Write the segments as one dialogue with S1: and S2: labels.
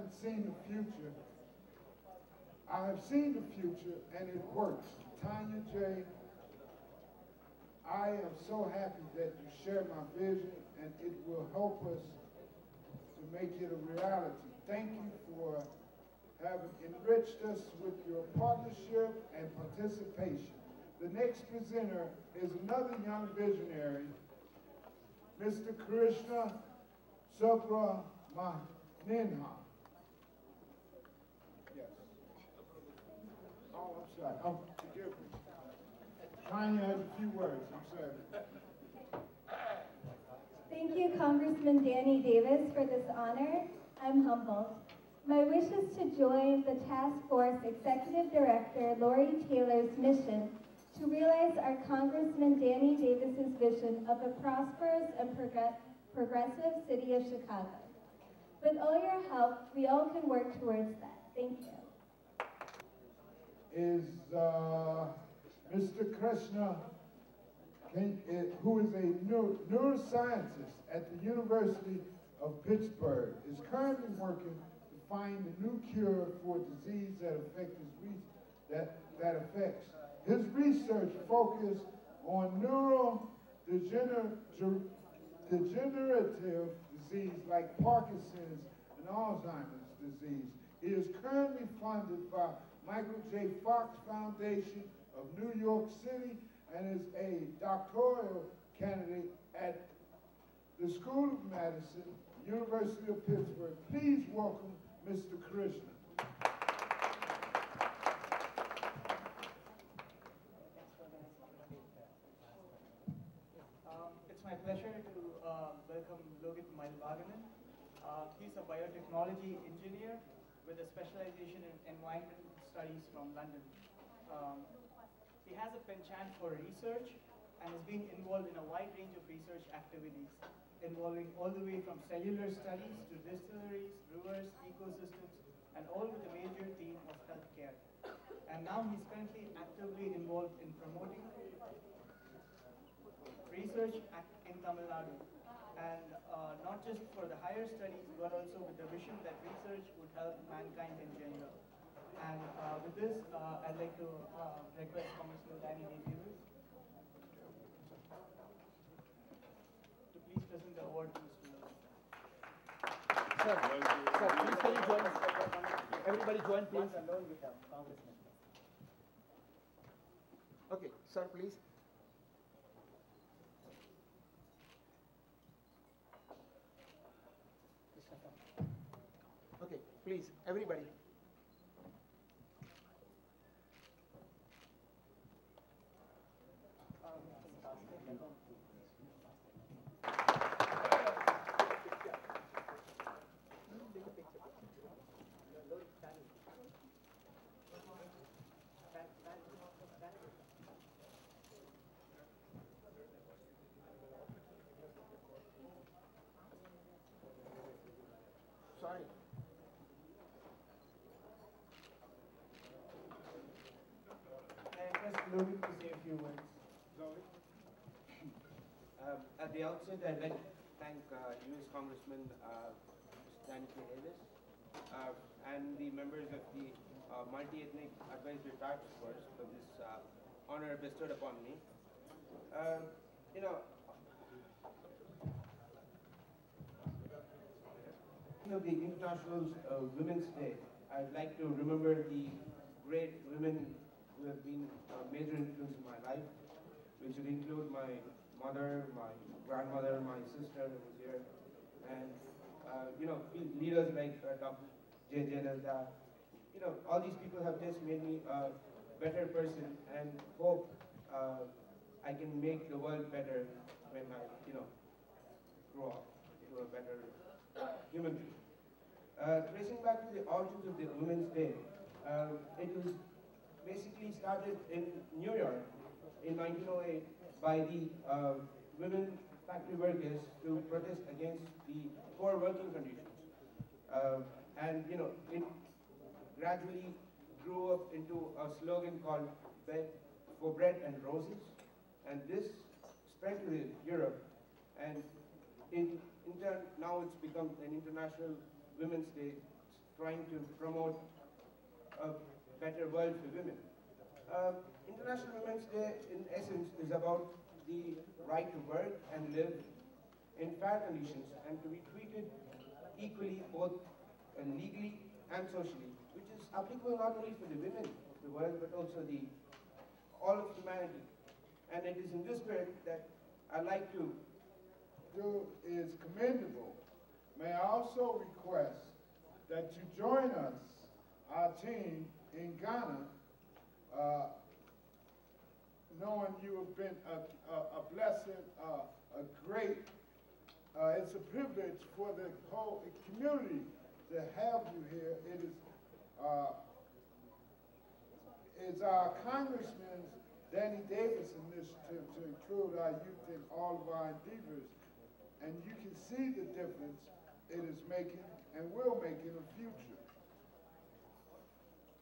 S1: haven't seen the future, I have seen the future and it works. Tanya J., I am so happy that you share my vision and it will help us to make it a reality. Thank you for having enriched us with your partnership and participation. The next presenter is another young visionary, Mr. Krishna Subramanian. Yes. Oh, I'm sorry. Oh, forgive me. Tanya has a few words. I'm sorry.
S2: Thank you, Congressman Danny Davis, for this honor. I'm humbled. My wish is to join the Task Force Executive Director, Lori Taylor's mission to realize our Congressman Danny Davis's vision of a prosperous and progressive city of Chicago. With all your help, we all can work towards that. Thank you.
S1: Is Mr. Krishna, who is a neuroscientist at the University of Pittsburgh, is currently working to find a new cure for a disease that affects his research focus on neurodegenerative disease like Parkinson's and Alzheimer's disease. He is currently funded by Michael J. Fox Foundation of New York City and is a doctoral candidate at the School of Medicine, University of Pittsburgh. Please welcome Mr. Krishna.
S3: It's my pleasure to welcome Logan Mailvaganan. He's a biotechnology engineer with a specialization in environmental studies from London. He has a penchant for research and has been involved in a wide range of research activities involving all the way from cellular studies to distilleries, rivers, ecosystems, and all with a major theme of healthcare. And now he's currently actively involved in promoting research in Tamil Nadu. And not just for the higher studies, but also with the vision that research would help mankind in general. And with this, I'd like to request Congressman Danny Davis to please present the award to Mr. Logan.
S4: Sir, please can you join? Everybody join, please.
S3: Alone with the Congressman.
S4: Okay, sir, please. Okay, please, everybody. Sorry.
S3: I request Logan to say a few words.
S5: At the outset, I'd like to thank U.S. Congressman Danny Davis and the members of the Multi-Ethnic Advisory Task Force for this honor bestowed upon me. Of the International Women's Day, I'd like to remember the great women who have been a major influence in my life, which would include my mother, my grandmother, my sister who was here, and leaders like Dr. Jayalalithaa. All these people have just made me a better person, and hope I can make the world better when I, grow up into a better human being. Tracing back to the origins of the Women's Day, it was basically started in New York in 1908 by the women factory workers to protest against the poor working conditions. And it gradually grew up into a slogan called for bread and roses, and this spread to Europe, and in turn now it's become an International Women's Day trying to promote a better world for women. International Women's Day, in essence, is about the right to work and live in fair conditions and to be treated equally both legally and socially, which is applicable not only for the women of the world but also all of humanity. And it is in this spirit that I like to
S1: do is commendable. May I also request that you join us, our team in Ghana, knowing you have been a blessing, a great, it's a privilege for the whole community to have you here. It is it's our Congressman Danny Davis' initiative to include our youth in all of our endeavors. And you can see the difference it is making and will make in the future.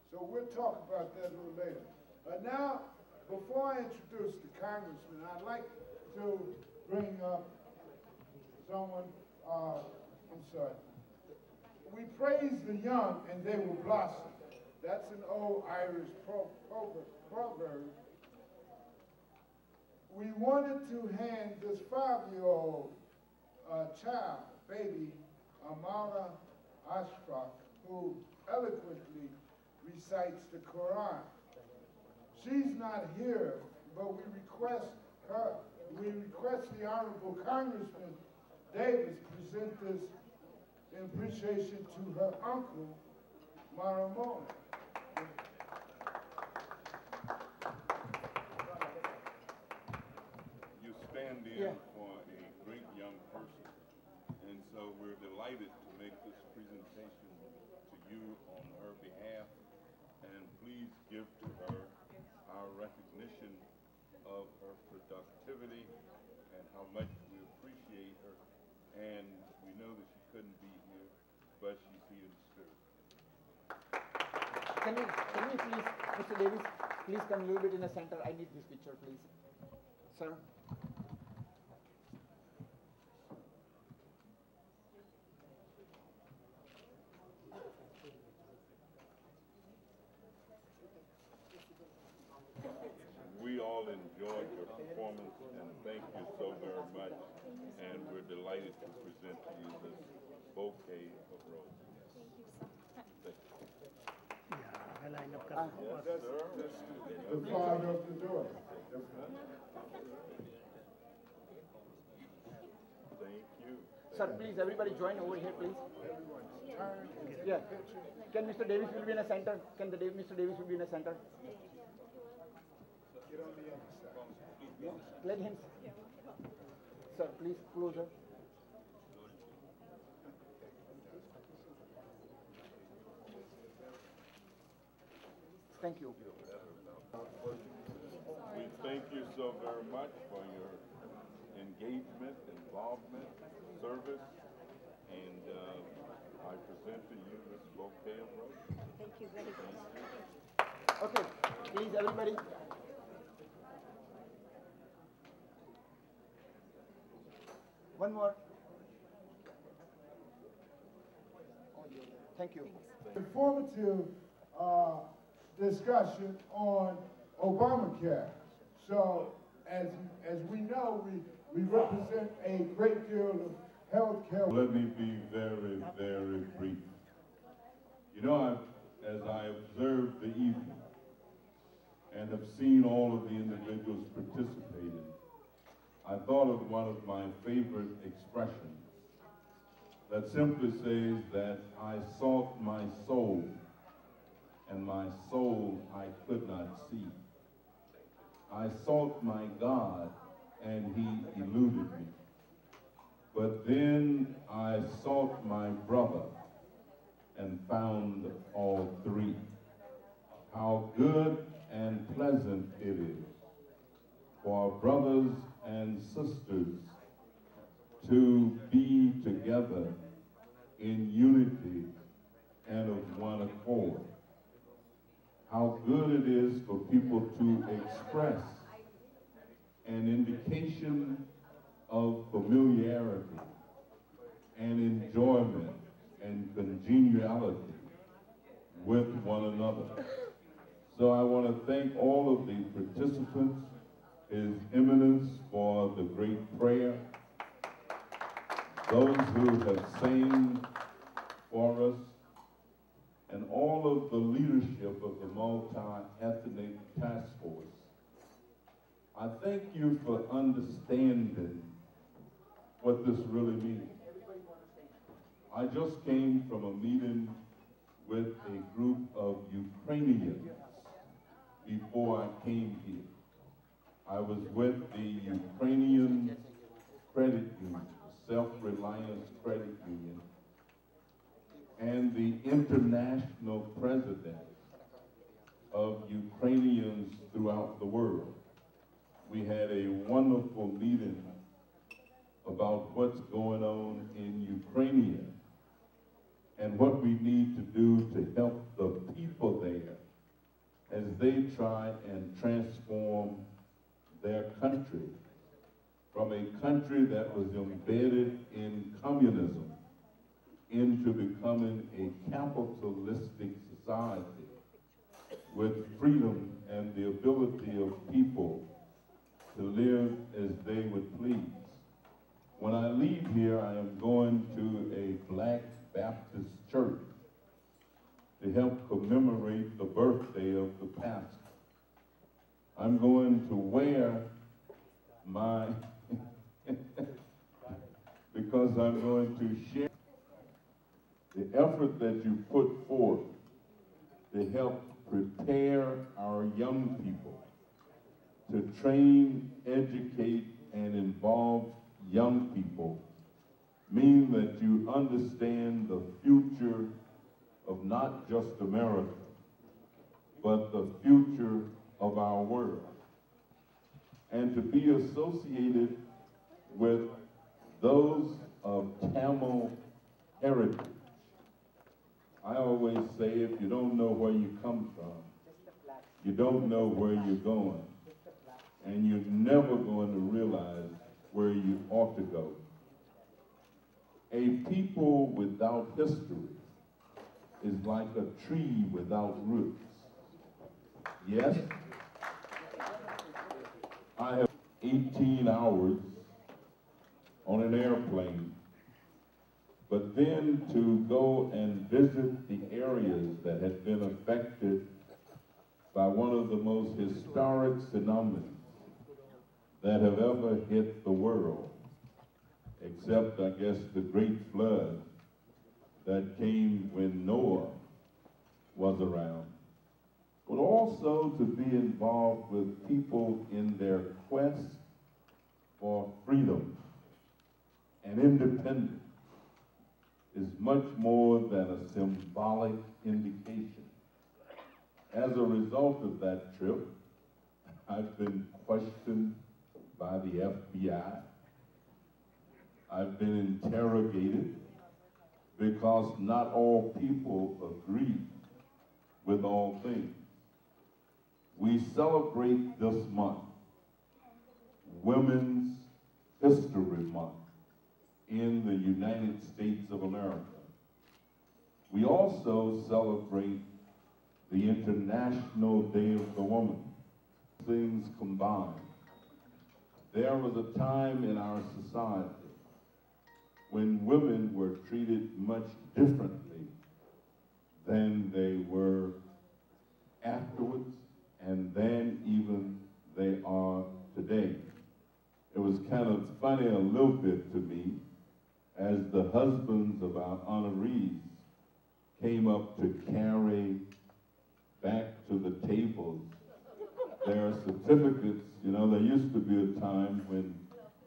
S1: So we'll talk about that a little later. But now, before I introduce the Congressman, I'd like to bring up someone, I'm sorry. We praise the young and they will blossom. That's an old Irish proverb. We wanted to hand this 5-year-old child, baby, Amara Ashraf, who eloquently recites the Quran. She's not here, but we request the Honorable Congressman Davis present this in appreciation to her uncle, Maramone.
S6: You stand in for a great young person, and so we're delighted to make this presentation to you on her behalf, and please give to her our recognition of her productivity and how much we appreciate her, and we know that she couldn't be here, but she's here in spirit.
S4: Can we please, Mr. Davis, please come a little bit in the center. I need this picture, please. Sir.
S6: We all enjoyed your performance, and thank you so very much. And we're delighted to present to you this bouquet of roses. Thank you. Yes, sir.
S1: The father of the daughter.
S6: Thank you.
S4: Sir, please, everybody join over here, please. Yeah. Can Mr. Davis will be in the center? Can Mr. Davis will be in the center?
S1: Get on the other side.
S4: Let him. Sir, please, closer. Thank you.
S6: We thank you so very much for your engagement, involvement, service, and I present to you this bouquet of roses.
S7: Thank you very much.
S4: Okay, please, everybody. One more. Thank you.
S1: Informative discussion on Obamacare. So, as we know, we represent a great deal of health care.
S6: Let me be very, very brief. You know, as I observed the evening and have seen all of the individuals participating, I thought of one of my favorite expressions that simply says that I sought my soul, and my soul I could not see. I sought my God, and he eluded me. But then I sought my brother and found all three. How good and pleasant it is for our brothers and sisters to be together in unity and of one accord. How good it is for people to express an indication of familiarity and enjoyment and congeniality with one another. So I want to thank all of the participants, His Eminence for the great prayer, those who have sang for us, and all of the leadership of the multi-ethnic task force. I thank you for understanding what this really means. I just came from a meeting with a group of Ukrainians before I came here. I was with the Ukrainian Credit Union, the Self-Reliance Credit Union, and the international president of Ukrainians throughout the world. We had a wonderful meeting about what's going on in Ukraine and what we need to do to help the people there as they try and transform their country from a country that was embedded in communism into becoming a capitalistic society with freedom and the ability of people to live as they would please. When I leave here, I am going to a Black Baptist church to help commemorate the birthday of the pastor. I'm going to wear my, because I'm going to share the effort that you put forth to help prepare our young people, to train, educate, and involve young people, mean that you understand the future of not just America, but the future of our world. And to be associated with those of Tamil heritage. I always say, if you don't know where you come from, you don't know where you're going, and you're never going to realize where you ought to go. A people without history is like a tree without roots. Yes, I have 18 hours on an airplane, but then to go and visit the areas that had been affected by one of the most historic phenomena that have ever hit the world, except, I guess, the great flood that came when Noah was around, but also to be involved with people in their quest for freedom and independence is much more than a symbolic indication. As a result of that trip, I've been questioned by the FBI. I've been interrogated because not all people agree with all things. We celebrate this month, Women's History Month in the United States of America. We also celebrate the International Day of the Woman. Things combined. There was a time in our society when women were treated much differently than they were afterwards and than even they are today. It was kind of funny a little bit to me as the husbands of our honorees came up to carry back to the tables their certificates. You know, there used to be a time when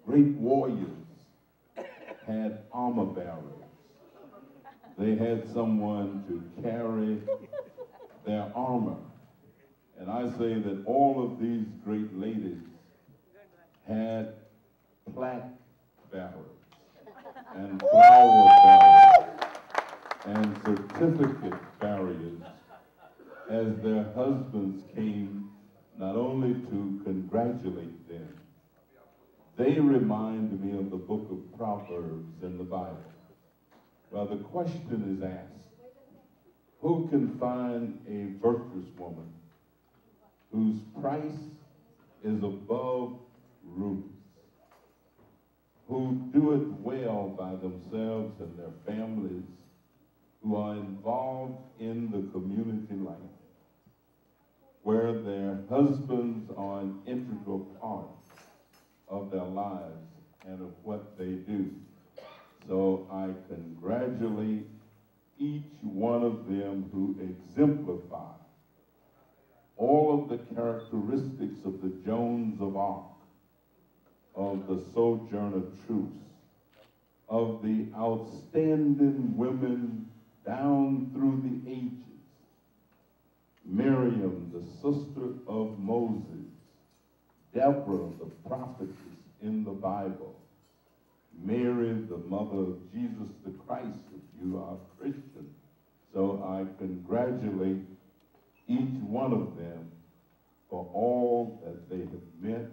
S6: great warriors had armor bearers. They had someone to carry their armor. And I say that all of these great ladies had plaque bearers and flower bearers and certificate bearers as their husbands came not only to congratulate them. They remind me of the book of Proverbs in the Bible. Well, the question is asked, Who can find a virtuous woman whose price is above rubies, who do it well by themselves and their families, who are involved in the community life, where their husbands are an integral part of their lives and of what they do. So I congratulate each one of them who exemplify all of the characteristics of the Joans of Arc, of the Sojourner Truth, of the outstanding women down through the ages. Miriam, the sister of Moses, Deborah, the prophetess in the Bible, Mary, the mother of Jesus the Christ, if you are a Christian. So I congratulate each one of them for all that they have meant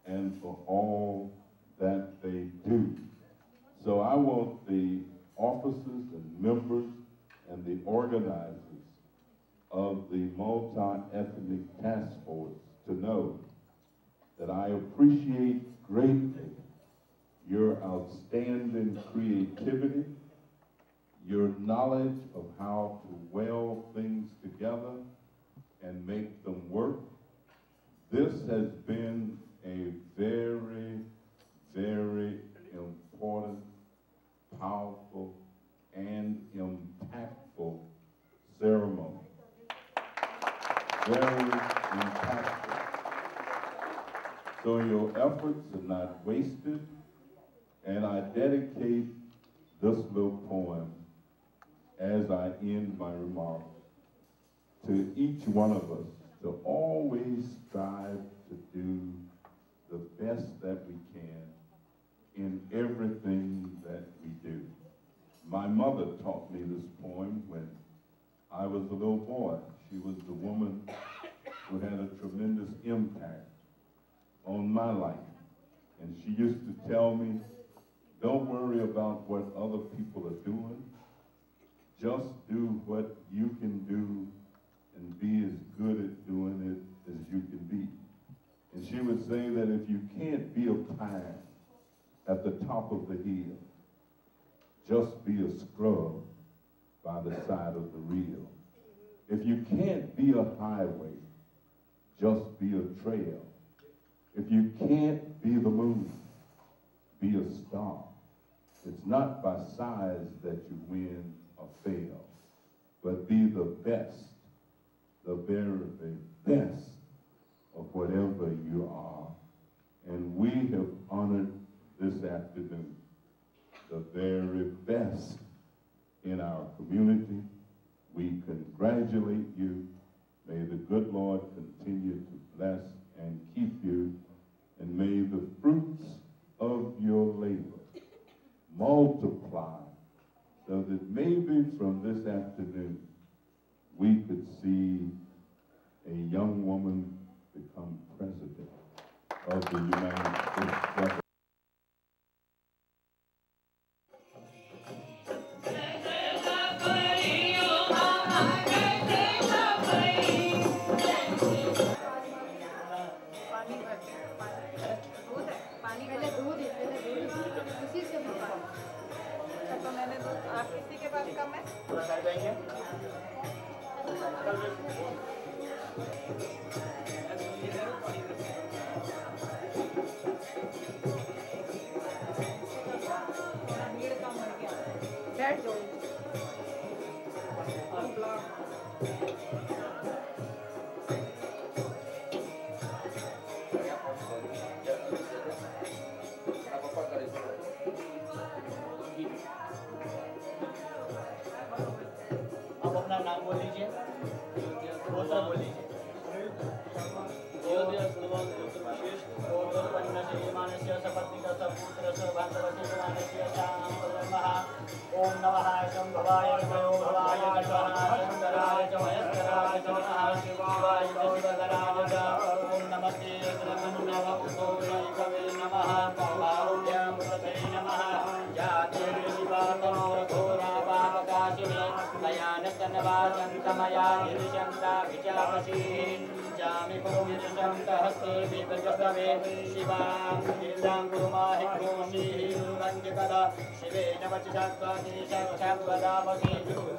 S6: and for all that they do. So I want the officers and members and the organizers of the multi-ethnic task force to know that I appreciate greatly your outstanding creativity, your knowledge of how to weld things together and make them work. This has been a very, very important, powerful, and impactful ceremony. Very impactful. So your efforts are not wasted, and I dedicate this little poem as I end my remarks to each one of us to always strive to do the best that we can in everything that we do. My mother taught me this poem when I was a little boy. She was the woman who had a tremendous impact on my life. And she used to tell me, don't worry about what other people are doing. Just do what you can do and be as good at doing it as you can be. And she would say that if you can't be a pine at the top of the hill, just be a scrub by the side of the reel. If you can't be a highway, just be a trail. If you can't be the moon, be a star. It's not by size that you win or fail, but be the best, the very best of whatever you are. And we have honored this afternoon the very best in our community. We congratulate you. May the good Lord continue to bless and keep you, and may the fruits of your labor multiply, so that maybe from this afternoon we could see a young woman become president of the United States government.
S7: आप किसी के पास कम है? जाएंगे
S8: मया निर्विशन्ता विचापसीन् जामि पुरोहितं हस्ते विप्रजस्तवे शिवां गिरिजां कुरुमाहि घोषीः रञ्जकदा शिवेन वचसात्वादिशाक्षात्वदामसि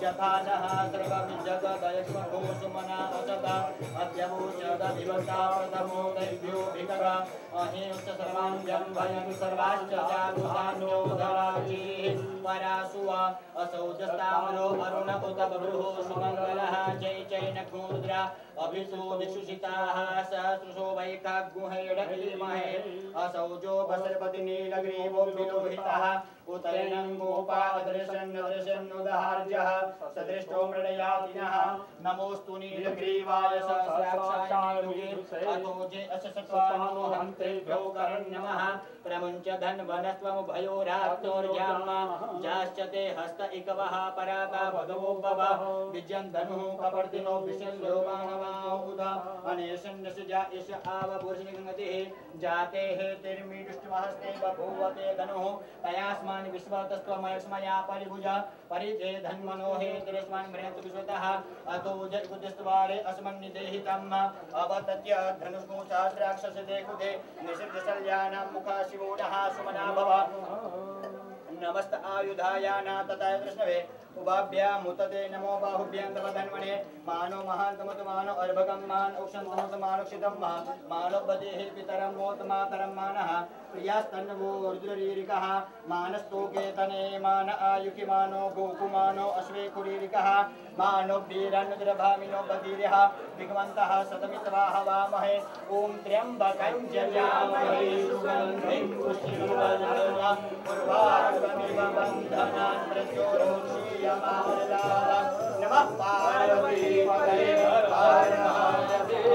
S8: यथा नः सर्वमिज्जगदयस्मघोषुमना असता अद्यवोचदधिवता प्रथमो दैव्यो भिकरा अहिंस सर्वाञ्जं भयं सर्वाश्च जागुतान्योधराजीः परासुवा असौजस्ताम्रो अरुण उत बभ्रुः सुमङ्गलः जय जय नखोरुद्रा अभिसो दिशुषिताः सहस्रशो वैकाग्गुहैडीमहे असौजो बसर्पति नीलग्रीवो विलोहितः उतैनं गोपादर्शन्नदर्शन्नुदाहार्यः सदृष्टो मृडयातिनः नमोऽस्तु नीलग्रीवाय सहस्राक्षाय अतोजे अससत्वानो हन्तेभ्यो करन्नमः प्रमुञ्च धन्वनस्त्वमुभयोराप्तोर्याम्मा जाश्चते हस्त इकवः पराता भगवो भव विजयन् धनुः कपर्दिनो विशल्यो मानवाहुदा अनेशन्नसुजा इष आवभूषणगतिः जाते हेतिर्मीडुष्टमहस्ते बभूवते धनुः तयास्मान् विश्वतस्त्वमयस्मया परिभुजा परिते धन्मनो हेतिरस्मान् मृत विश्वतः अतो जगुदस्त्वारे अस्मन्निदेहितम् अवतत्य धनुष्को सहस्राक्षसदे कुदे निषिद्धशल्यानां मुखा शिवोडः सुमना भव नमस्त आयुधायाना तथा कृष्णवे उभाभ्यामुतते नमो बाहुभ्यां तव धन्वने मानो महान्तमत मानो अर्भकं मान औक्षन्तमत मानुक्षितं मानो बदेः पितरं मोत मातरं मानः प्रियास्तन्वो रुद्ररीरिकः मानस्तोकेतने मान आयुकि मानो गोकुमानो अश्वे कुरीरिकः मानो वीरनुद्रभामिनो बदीर्यः विघ्मन्तः सतमितवाह वामहे ॐ त्र्यम्बकं जयामहे सुगन्धिं पुष्टिवर्धनम् उर्वारुकमिव बन्धनान् प्रचोदयामि नमः पार्वती पतये हर हर महादेव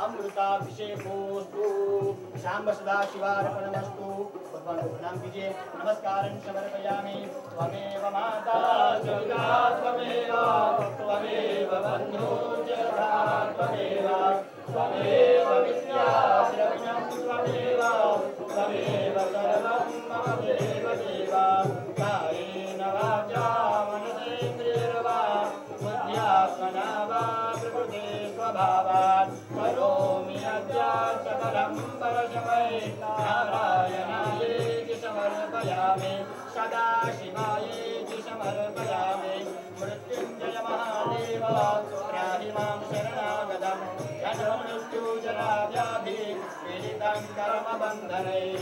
S8: अमृताभिषेकोस्तु शाम्ब सदा शिवार्पणमस्तु भगवान को प्रणाम कीजिए नमस्कारं समर्पयामि त्वमेव माता पिता त्वमेव बन्धु जगता त्वमेव विद्या द्रविणं त्वमेव सर्वं मम देव देवा कायेन वाचा मनसेन्द्रियर्वा बुद्ध्यात्मना वा प्रकृते स्वभावात् करोमि अद्य सकलं परस्मै नारायणायेति समर्पयामि सदा शिवायेति समर्पयामि मृत्युञ्जय महादेव त्राहि मां शरणागतं जन्ममृत्युजराव्याधि पीडितं कर्मबन्धनैः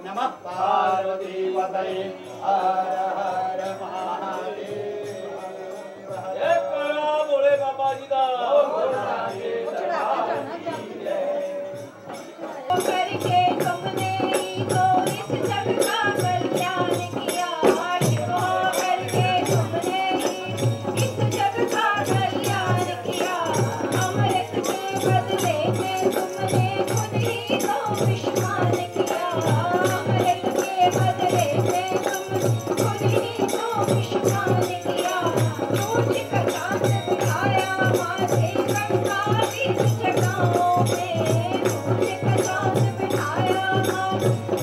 S8: नमः पार्वतीपतये हर हर महादेव बोले बाबा जी दा
S7: करके तुमने तो इस जग का कल्याण किया शिवो करके तुमने इस जग का कल्याण किया अमृत के बदले में तुमने खुद ही तो विश्वान किया अमृत के बदले में तुम खुद ही तो विश्वान किया रोज का चांद दिखाया माथे गंगा बीच जगहों में रोज का चांद बिठाया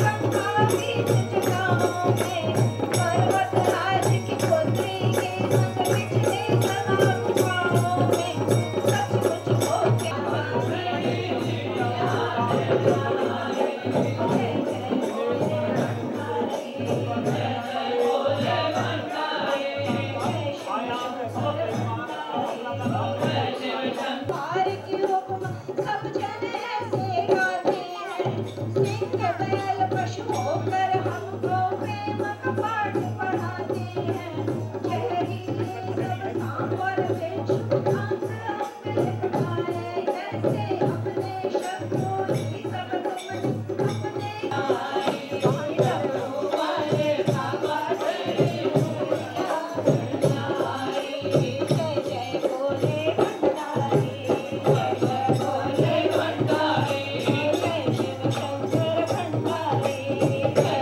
S7: गंगा बीच जगहों में पर्वत राज की पुत्री के संग बिछले सदा गुफाओं में सचमुच हो क्या पार की हुक्म सब जन ऐसे गाते हैं सिंह बैल पशु होकर हमको प्रेम का पाठ पढ़ाते हैं जहरीले सब सांवर विष भांग अमृत खाए ऐसे अपने शत्रुओं की सब तुम अपने जय जय बोले भंडारी जय जय बोले भंडारी जय शिव शंकर भंडारी जय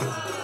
S7: Jayalalithaa.